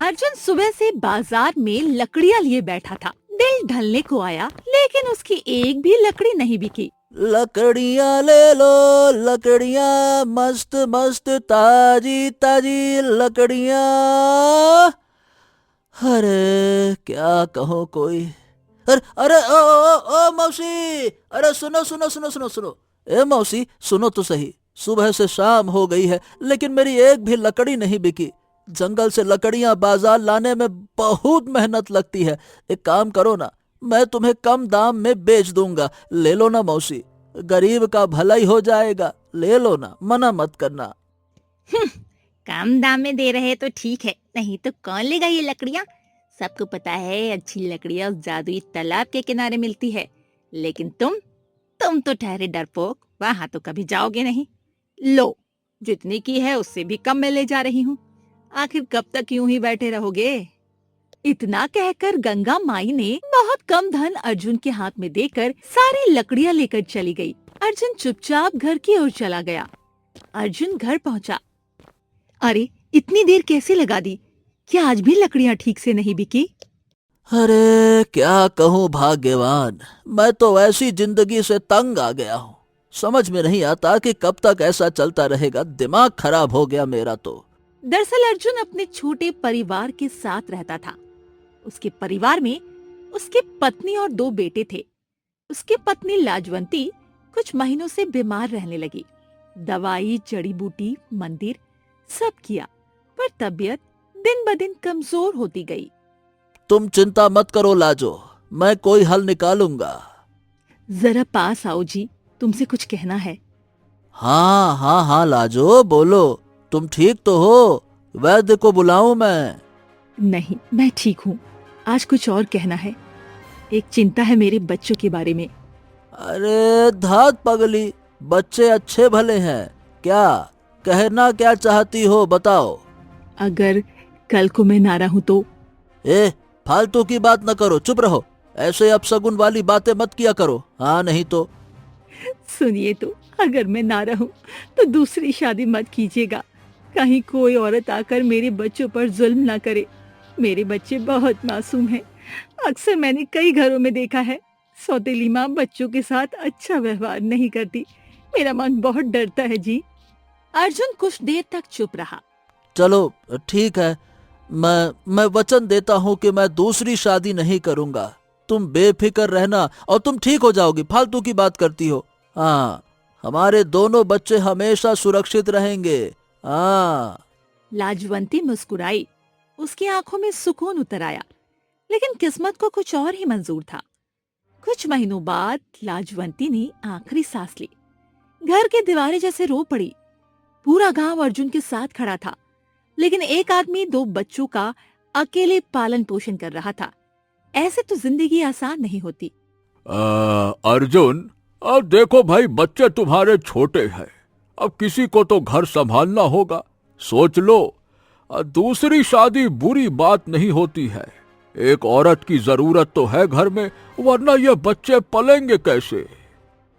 अर्जुन सुबह से बाजार में लकड़ियाँ लिए बैठा था। दिल ढलने को आया, लेकिन उसकी एक भी लकड़ी नहीं बिकी। लकड़ियाँ ले लो, लकड़ियाँ मस्त मस्त ताजी ताजी लकड़ियाँ। अरे क्या कहो कोई। अरे अरे ओ मौसी, अरे सुनो सुनो सुनो सुनो सुनो। ए मौसी सुनो तो सही, सुबह से शाम हो गई है लेकिन मेरी एक भी लकड़ी नहीं बिकी। जंगल से लकड़ियां बाजार लाने में बहुत मेहनत लगती है। एक काम करो ना, मैं तुम्हें कम दाम में बेच दूंगा, ले लो ना मौसी। गरीब का भलाई हो जाएगा, ले लो ना, मना मत करना। कम दाम में दे रहे तो ठीक है, नहीं तो कौन लेगा ये लकड़ियाँ। सबको पता है अच्छी लकड़ियाँ उस जादुई तालाब के किनारे मिलती है, लेकिन तुम तो ठहरे डरपोक, वहां तो कभी जाओगे नहीं। लो, जितनी की है उससे भी कम में ले जा रही हूँ। आखिर कब तक यूं ही बैठे रहोगे। इतना कहकर गंगा माई ने बहुत कम धन अर्जुन के हाथ में देकर सारी लकड़ियाँ लेकर चली गई। अर्जुन चुपचाप घर की ओर चला गया। अर्जुन घर पहुंचा। अरे, इतनी देर कैसे लगा दी? क्या आज भी लकड़ियाँ ठीक से नहीं बिकी? अरे क्या कहूँ भाग्यवान, मैं तो ऐसी जिंदगी से तंग आ गया हूँ। समझ में नहीं आता कि कब तक ऐसा चलता रहेगा। दिमाग खराब हो गया मेरा तो। दरअसल अर्जुन अपने छोटे परिवार के साथ रहता था। उसके परिवार में उसकी पत्नी और 2 बेटे थे। उसकी पत्नी लाजवंती कुछ महीनों से बीमार रहने लगी। दवाई, जड़ी बूटी, मंदिर सब किया, पर तबीयत दिन ब दिन कमजोर होती गई। तुम चिंता मत करो लाजो, मैं कोई हल निकालूंगा। जरा पास आओ जी, तुमसे कुछ कहना है। हाँ हाँ हाँ लाजो बोलो, तुम ठीक तो हो? वैद्य को बुलाऊं मैं? नहीं, मैं ठीक हूँ। आज कुछ और कहना है। एक चिंता है मेरे बच्चों के बारे में। अरे धात पगली, बच्चे अच्छे भले हैं, क्या कहना क्या चाहती हो बताओ। अगर कल को मैं ना रहूं तो? ए फालतू की बात न करो, चुप रहो। ऐसे अपशगुन वाली बातें मत किया करो, हाँ नहीं तो। सुनिए तो, अगर मैं ना रहूं तो दूसरी शादी मत कीजिएगा। कहीं कोई औरत आकर मेरे बच्चों पर जुल्म ना करे। मेरे बच्चे बहुत मासूम हैं। अक्सर मैंने कई घरों में देखा है, सौतेली माँ बच्चों के साथ अच्छा व्यवहार नहीं करती। मेरा मन बहुत डरता है जी। अर्जुन कुछ देर तक चुप रहा। चलो ठीक है, मैं वचन देता हूँ कि मैं दूसरी शादी नहीं करूंगा। तुम बेफिक्र रहना और तुम ठीक हो जाओगी। फालतू की बात करती हो। हाँ, हमारे दोनों बच्चे हमेशा सुरक्षित रहेंगे। हाँ। लाजवंती मुस्कुराई। उसकी आंखों में सुकून उतर आया, लेकिन किस्मत को कुछ और ही मंजूर था। कुछ महीनों बाद लाजवंती ने आखिरी सांस ली। घर की दीवारें जैसे रो पड़ी। पूरा गांव अर्जुन के साथ खड़ा था, लेकिन एक आदमी 2 बच्चों का अकेले पालन पोषण कर रहा था। ऐसे तो जिंदगी आसान नहीं होती। अर्जुन, अब देखो भाई, बच्चे तुम्हारे छोटे हैं, अब किसी को तो घर संभालना होगा। सोच लो, दूसरी शादी बुरी बात नहीं होती है। एक औरत की जरूरत तो है घर में, वरना ये बच्चे पलेंगे कैसे।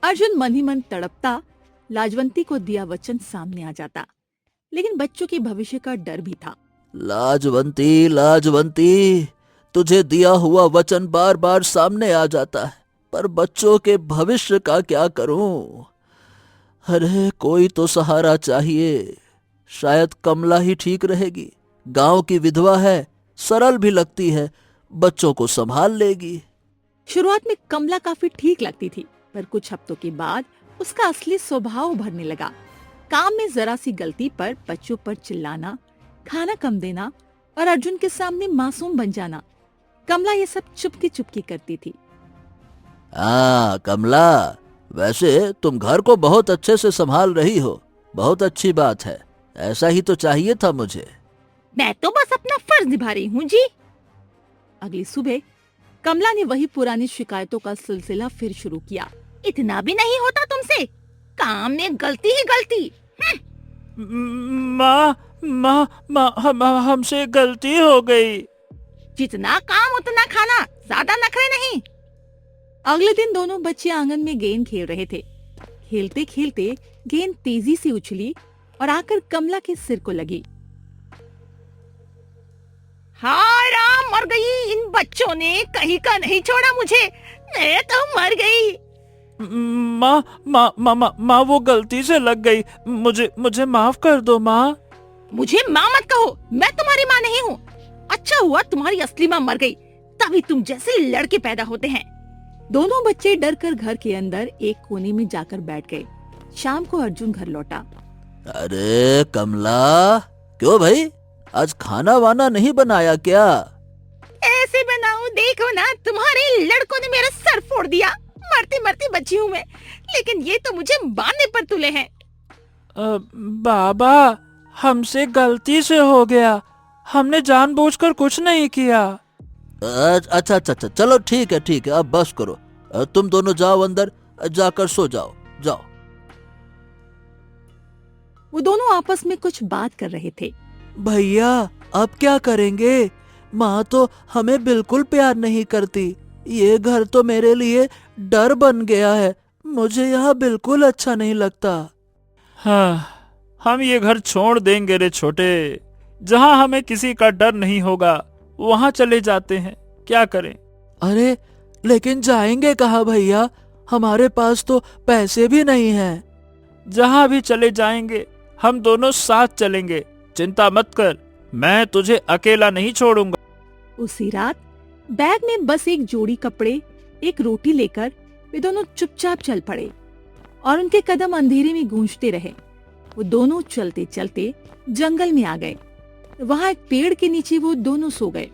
अर्जुन मन ही मन तड़पता। लाजवंती को दिया वचन सामने आ जाता, लेकिन बच्चों के भविष्य का डर भी था। लाजवंती लाजवंती, तुझे दिया हुआ वचन बार बार सामने आ जाता है, पर बच्चों के भविष्य का क्या करूं? अरे कोई तो सहारा चाहिए। शायद कमला ही ठीक रहेगी। गांव की विधवा है, सरल भी लगती है, बच्चों को संभाल लेगी। शुरुआत में कमला काफी ठीक लगती थी, पर कुछ हफ्तों के बाद उसका असली स्वभाव उभरने लगा। काम में जरा सी गलती पर बच्चों पर चिल्लाना, खाना कम देना और अर्जुन के सामने मासूम बन जाना। कमला ये सब चुपके चुपके करती थी। कमला, वैसे तुम घर को बहुत अच्छे से संभाल रही हो, बहुत अच्छी बात है। ऐसा ही तो चाहिए था मुझे। मैं तो बस अपना फर्ज निभा रही हूँ जी। अगली सुबह कमला ने वही पुरानी शिकायतों का सिलसिला फिर शुरू किया। इतना भी नहीं होता तुमसे, काम में गलती ही गलती। माँ माँ माँ हमसे गलती हो गई। जितना काम उतना खाना, ज्यादा नखरे नहीं। अगले दिन दोनों बच्चे आंगन में गेंद खेल रहे थे। खेलते खेलते गेंद तेजी से उछली और आकर कमला के सिर को लगी। हाय राम, मर गई। इन बच्चों ने कहीं का नहीं छोड़ा मुझे। मैं तो मर गई। माँ माँ माँ माँ माँ, वो गलती से लग गई, मुझे मुझे माफ कर दो माँ। मुझे माँ मत कहो, मैं तुम्हारी माँ नहीं हूँ। अच्छा हुआ तुम्हारी असली माँ मर गई, तभी तुम जैसे लड़के पैदा होते हैं। दोनों बच्चे डर कर घर के अंदर एक कोने में जाकर बैठ गए। शाम को अर्जुन घर लौटा। अरे कमला, क्यों भाई, आज खाना वाना नहीं बनाया क्या? ऐसे बनाओ, देखो ना, तुम्हारे लड़कों ने मेरा सर फोड़ दिया। मरते मरते बची हूँ मैं, लेकिन ये तो मुझे मारने पर तुले हैं। बाबा, हमसे गलती से हो गया, हमने जानबूझकर कुछ नहीं किया। अच्छा अच्छा अच्छा, चलो ठीक है ठीक है, अब बस करो। तुम दोनों जाओ अंदर, जाकर सो जाओ, जाओ। वो दोनों आपस में कुछ बात कर रहे थे। भैया, अब क्या करेंगे? माँ तो हमें बिल्कुल प्यार नहीं करती। ये घर तो मेरे लिए डर बन गया है, मुझे यहाँ बिल्कुल अच्छा नहीं लगता। हाँ, हम ये घर छोड़ देंगे रे छोटे। जहाँ हमें किसी का डर नहीं होगा वहाँ चले जाते हैं, क्या करें? अरे लेकिन जाएंगे कहाँ भैया? हमारे पास तो पैसे भी नहीं हैं। जहाँ भी चले जाएंगे हम दोनों साथ चलेंगे, चिंता मत कर, मैं तुझे अकेला नहीं छोड़ूंगा। उसी रात बैग में बस एक जोड़ी कपड़े, एक रोटी लेकर वे दोनों चुपचाप चल पड़े और उनके कदम अंधेरे में गूंजते रहे। वो दोनों चलते चलते जंगल में आ गए। वहाँ एक पेड़ के नीचे वो दोनों सो गए।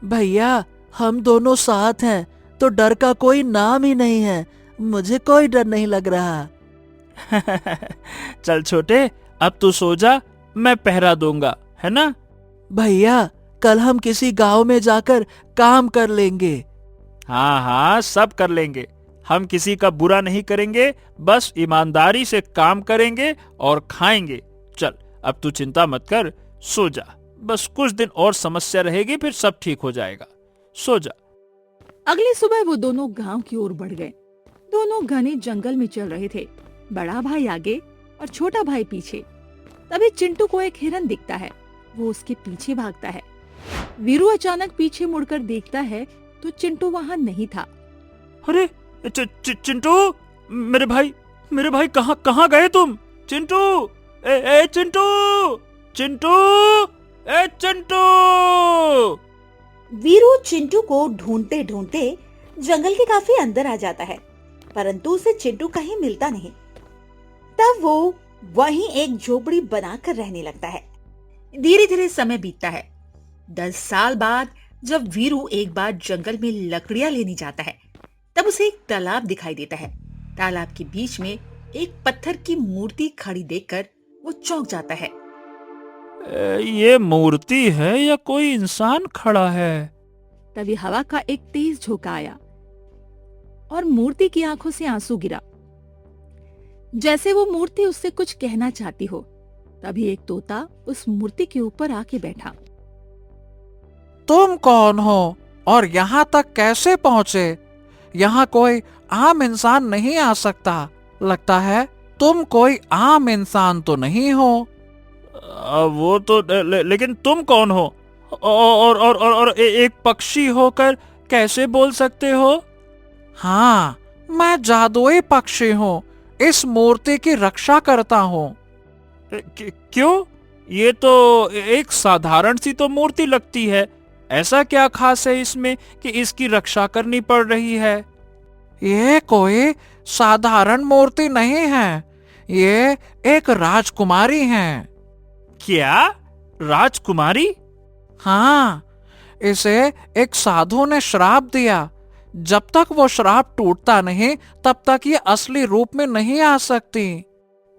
भैया, हम दोनों साथ हैं तो डर का कोई नाम ही नहीं है, मुझे कोई डर नहीं लग रहा। चल छोटे, अब तू सो जा, मैं पहरा दूंगा, है ना? भैया, कल हम किसी गांव में जाकर काम कर लेंगे। हाँ हाँ, सब कर लेंगे, हम किसी का बुरा नहीं करेंगे, बस ईमानदारी से काम करेंगे और खाएंगे। चल अब तू चिंता मत कर, सो जा, बस कुछ दिन और समस्या रहेगी, फिर सब ठीक हो जाएगा, सो जा। अगली सुबह वो दोनों गांव की ओर बढ़ गए। दोनों घने जंगल में चल रहे थे, बड़ा भाई आगे और छोटा भाई पीछे। तभी चिंटू को एक हिरन दिखता है, वो उसके पीछे भागता है। वीरू अचानक पीछे मुड़कर देखता है तो चिंटू वहाँ नहीं था। अरे चिंटू, मेरे भाई कहाँ गए तुम? चिंटू, ए चिंटू, चिंटू, ए चिंटू। वीरू चिंटू को ढूंढते ढूंढते जंगल के काफी अंदर आ जाता है, परंतु उसे चिंटू कहीं मिलता नहीं। तब वो वहीं एक झोपड़ी बनाकर रहने लगता है। धीरे धीरे समय बीतता है। 10 साल बाद जब वीरू एक बार जंगल में लकड़ियां लेने जाता है, तब उसे एक तालाब दिखाई देता है। तालाब के बीच में एक पत्थर की मूर्ति खड़ी देखकर वो चौंक जाता है। ये मूर्ति है या कोई इंसान खड़ा है? तभी हवा का एक तेज झोंका आया और मूर्ति की आंखों से आंसू गिरा, जैसे वो मूर्ति उससे कुछ कहना चाहती हो। तभी एक तोता उस मूर्ति के ऊपर आके बैठा। तुम कौन हो और यहाँ तक कैसे पहुँचे? यहाँ कोई आम इंसान नहीं आ सकता, लगता है तुम कोई आम इंसान तो नहीं हो। वो तो लेकिन तुम कौन हो और एक पक्षी होकर कैसे बोल सकते हो? हाँ, मैं जादुई पक्षी हूँ, इस मूर्ति की रक्षा करता हूँ। क्यों? ये तो एक साधारण सी तो मूर्ति लगती है, ऐसा क्या खास है इसमें कि इसकी रक्षा करनी पड़ रही है? ये कोई साधारण मूर्ति नहीं है, ये एक राजकुमारी है। क्या? राजकुमारी? हाँ, इसे एक साधु ने श्राप दिया, जब तक वो श्राप टूटता नहीं तब तक ये असली रूप में नहीं आ सकती।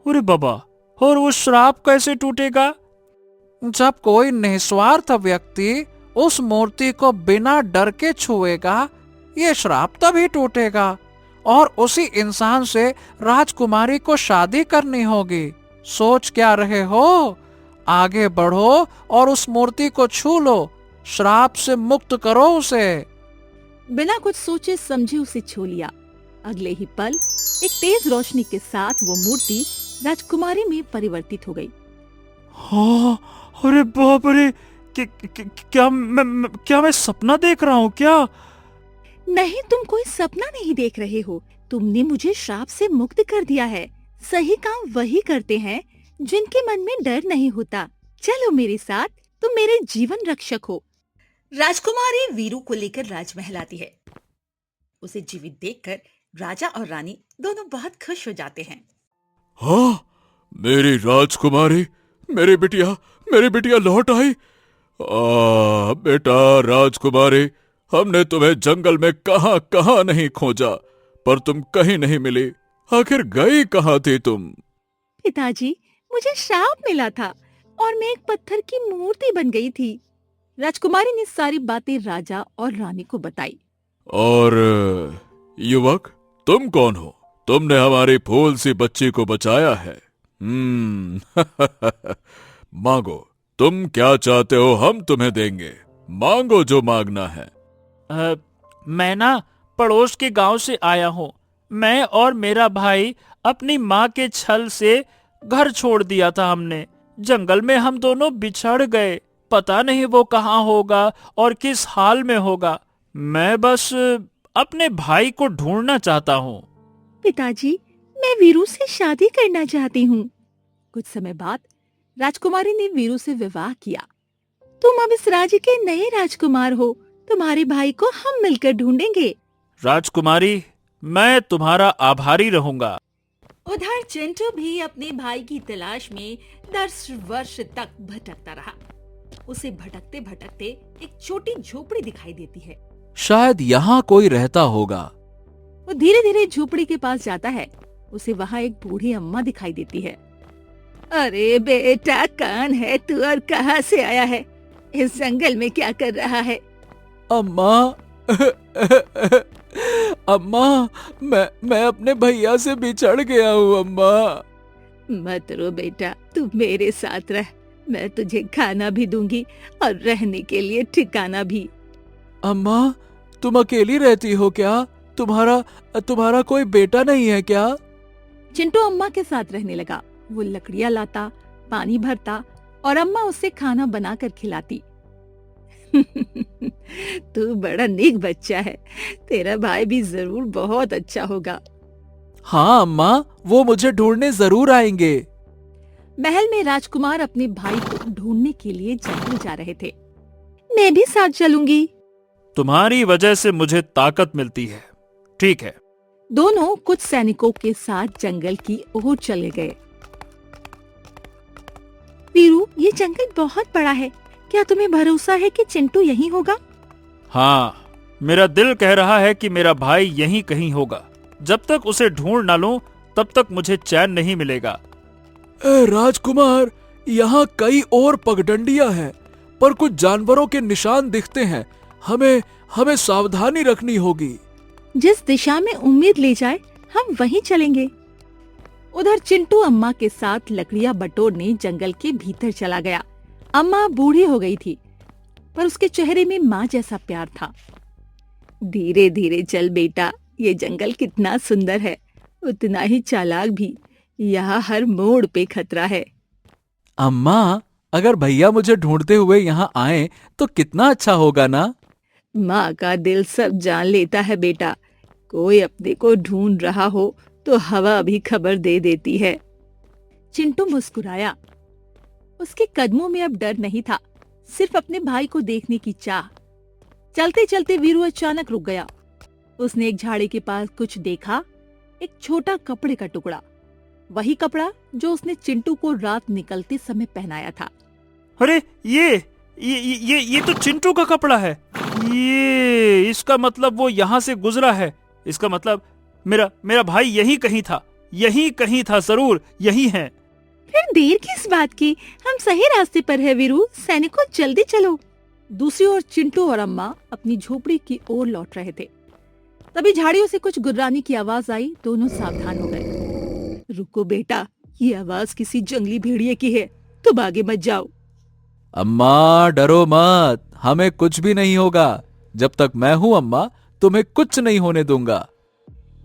अरे बाबा, और वो श्राप कैसे टूटेगा? जब कोई निस्वार्थ व्यक्ति उस मूर्ति को बिना डर के छुएगा, ये श्राप तभी टूटेगा और उसी इंसान से राजकुमारी को शादी करनी होगी। सोच क्या रहे हो? आगे बढ़ो और उस मूर्ति को छू लो, श्राप से मुक्त करो उसे। बिना कुछ सोचे समझे उसे छू लिया। अगले ही पल एक तेज रोशनी के साथ वो मूर्ति राजकुमारी में परिवर्तित हो गई। हाँ, अरे बाप रे, क्या मैं सपना देख रहा हूँ क्या? नहीं, तुम कोई सपना नहीं देख रहे हो। तुमने मुझे श्राप से मुक्त कर दिया है। सही काम वही करते हैं जिनके मन में डर नहीं होता। चलो मेरे साथ, तुम मेरे जीवन रक्षक हो। राजकुमारी वीरू को लेकर राजमहल आती है। उसे जीवित देखकर राजा और रानी दोनों बहुत खुश हो जाते हैं। हाँ, मेरी राजकुमारी, मेरी बिटिया लौट आई। बेटा राजकुमारी, हमने तुम्हें जंगल में कहां कहां नहीं खोजा, पर तुम कहीं नहीं मिली। आखिर गई कहां थी तुम? पिताजी, मुझे श्राप मिला था और मैं एक पत्थर की मूर्ति बन गई थी। राजकुमारी ने सारी बातें राजा और रानी को बताई। और युवक, तुम कौन हो? तुमने हमारी फूल सी बच्ची को बचाया है। मांगो, तुम क्या चाहते हो हम तुम्हें देंगे। मांगो जो मांगना है। मैं ना पड़ोस के गांव से आया हूँ। मैं और मेरा भाई अपनी माँ के छल से घर छोड़ दिया था हमने। जंगल में हम दोनों बिछड़ गए। पता नहीं वो कहाँ होगा और किस हाल में होगा। मैं बस अपने भाई को ढूंढना चाहता हूँ। पिताजी, मैं वीरू से शादी करना चाहती हूँ। कुछ समय बाद राजकुमारी ने वीरू से विवाह किया। तुम अब इस राज्य के नए राजकुमार हो। तुम्हारे भाई को हम मिलकर ढूंढेंगे। राजकुमारी, मैं तुम्हारा आभारी रहूंगा। उधर चिंटू भी अपने भाई की तलाश में 10 वर्ष तक भटकता रहा। उसे भटकते भटकते एक छोटी झोपड़ी दिखाई देती है। शायद यहाँ कोई रहता होगा। वो धीरे धीरे झोपड़ी के पास जाता है। उसे वहाँ एक बूढ़ी अम्मा दिखाई देती है। अरे बेटा, कौन है तू और कहाँ से आया है? इस जंगल में क्या कर रहा है? अम्मा, अम्मा, मैं अपने भैया से बिछड़ गया हूँ अम्मा। मत रो बेटा, तू मेरे साथ रह। मैं तुझे खाना भी दूंगी और रहने के लिए ठिकाना भी। अम्मा, तुम अकेली रहती हो क्या? तुम्हारा कोई बेटा नहीं है क्या? चिंटू अम्मा के साथ रहने लगा। वो लकड़ियाँ लाता, पानी भरता और अम्मा उसे खाना बनाकर खिलाती। तू बड़ा नेक बच्चा है। तेरा भाई भी जरूर बहुत अच्छा होगा। हाँ अम्मा, वो मुझे ढूंढने जरूर आएंगे। महल में राजकुमार अपने भाई को ढूंढने के लिए जंगल जा रहे थे। मैं भी साथ चलूंगी। तुम्हारी वजह से मुझे ताकत मिलती है। ठीक है। दोनों कुछ सैनिकों के साथ जंगल की ओर चले गए। वीरू, ये जंगल बहुत बड़ा है। क्या तुम्हें भरोसा है कि चिंटू यहीं होगा? हाँ, मेरा दिल कह रहा है कि मेरा भाई यहीं कहीं होगा। जब तक उसे ढूंढ ना लूं, तब तक मुझे चैन नहीं मिलेगा। राजकुमार, यहाँ कई और पगडंडियां हैं, पर कुछ जानवरों के निशान दिखते हैं। हमें सावधानी रखनी होगी। जिस दिशा में उम्मीद ले जाए, हम वहीं चलेंगे। उधर चिंटू अम्मा के साथ लकड़ियां बटोरने जंगल के भीतर चला गया। अम्मा बूढ़ी हो गई थी, पर उसके चेहरे में माँ जैसा प्यार था। धीरे धीरे चल बेटा, ये जंगल कितना सुंदर है, उतना ही चालाक भी। यहाँ हर मोड़ पे खतरा है। अम्मा, अगर भैया मुझे ढूंढते हुए यहाँ आए तो कितना अच्छा होगा ना? माँ का दिल सब जान लेता है बेटा। कोई अपने को ढूंढ रहा हो तो हवा भी खबर दे देती है। चिंटू मुस्कुराया। उसके कदमों में अब डर नहीं था, सिर्फ अपने भाई को देखने की चाह। चलते चलते वीरू अचानक रुक गया। उसने एक झाड़ी के पास कुछ देखा, एक छोटा कपड़े का टुकड़ा। वही कपड़ा जो उसने चिंटू को रात निकलते समय पहनाया था। अरे ये तो चिंटू का कपड़ा है। ये इसका मतलब वो यहाँ से गुजरा है। इसका मतलब मेरा भाई यहीं कहीं था, जरूर यही है। फिर देर किस बात की? हम सही रास्ते पर है वीरू। सैनिकों, जल्दी चलो। दूसरी ओर चिंटू और अम्मा अपनी झोपड़ी की ओर लौट रहे थे। तभी झाड़ियों से कुछ गुर्राने की आवाज आई। दोनों सावधान हो गए। रुको बेटा, ये आवाज किसी जंगली भेड़िए की है। तुम आगे मत जाओ। अम्मा, डरो मत, हमें कुछ भी नहीं होगा। जब तक मैं हूँ अम्मा, तुम्हें कुछ नहीं होने दूंगा।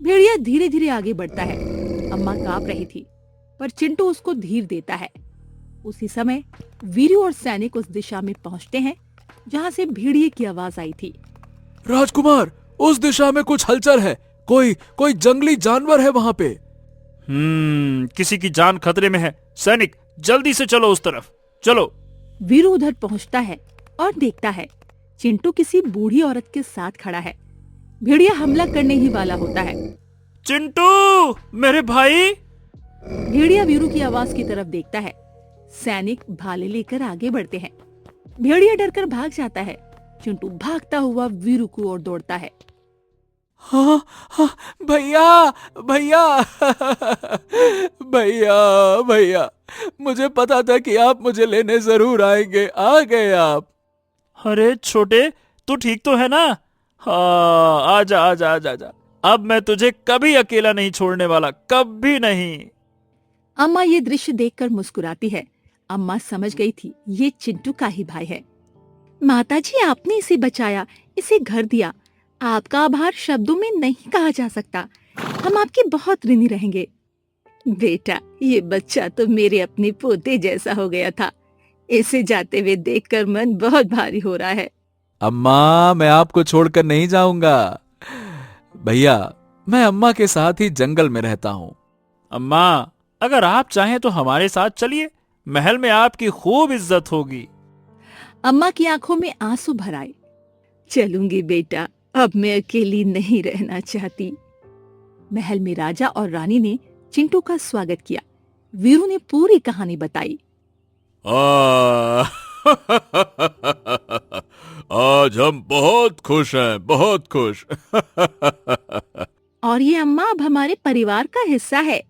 भेड़िया धीरे धीरे आगे बढ़ता है। अम्मा कांप रही थी, पर चिंटू उसको धीर देता है। उसी समय वीरू और सैनिक उस दिशा में पहुंचते हैं जहां से भेड़िए की आवाज आई थी। राजकुमार, उस दिशा में कुछ हलचल है। कोई जंगली जानवर है वहां पे। किसी की जान खतरे में है। सैनिक, जल्दी से चलो उस तरफ, चलो। वीरू उधर पहुंचता है और देखता है चिंटू किसी बूढ़ी औरत के साथ खड़ा है। भेड़िया हमला करने ही वाला होता है। चिंटू, मेरे भाई। भेड़िया वीरू की आवाज की तरफ देखता है। सैनिक भाले लेकर आगे बढ़ते हैं। भेड़िया डरकर भाग जाता है। चिंटू भागता हुआ वीरू की ओर दौड़ता है। हाँ हाँ, भैया भैया भैया भैया, मुझे पता था कि आप मुझे लेने जरूर आएंगे। आ गए आप। अरे छोटे, तू ठीक तो है ना? हाँ, आजा आजा आजा आजा। अब मैं तुझे कभी अकेला नहीं छोड़ने वाला, कभी नहीं। अम्मा ये दृश्य देखकर मुस्कुराती है। अम्मा समझ गई थी ये चिंटू का ही भाई है। माताजी, आपने इसे बचाया, इसे घर दिया। आपका आभार शब्दों में नहीं कहा जा सकता। हम आपके बहुत ऋणी रहेंगे। बेटा, ये बच्चा तो मेरे अपने पोते जैसा हो गया था। इसे जाते हुए देखकर मन बहुत भारी हो रहा है। अम्मा, मैं आपको छोड़कर नहीं जाऊंगा। भैया, मैं अम्मा के साथ ही जंगल में रहता हूँ। अम्मा, अगर आप चाहें तो हमारे साथ चलिए। महल में आपकी खूब इज्जत होगी। अम्मा की आंखों में आंसू भर आए। चलूंगी बेटा, अब मैं अकेली नहीं रहना चाहती। महल में राजा और रानी ने चिंटू का स्वागत किया। वीरू ने पूरी कहानी बताई। आज हम बहुत खुश हैं, बहुत खुश। और ये अम्मा अब हमारे परिवार का हिस्सा है।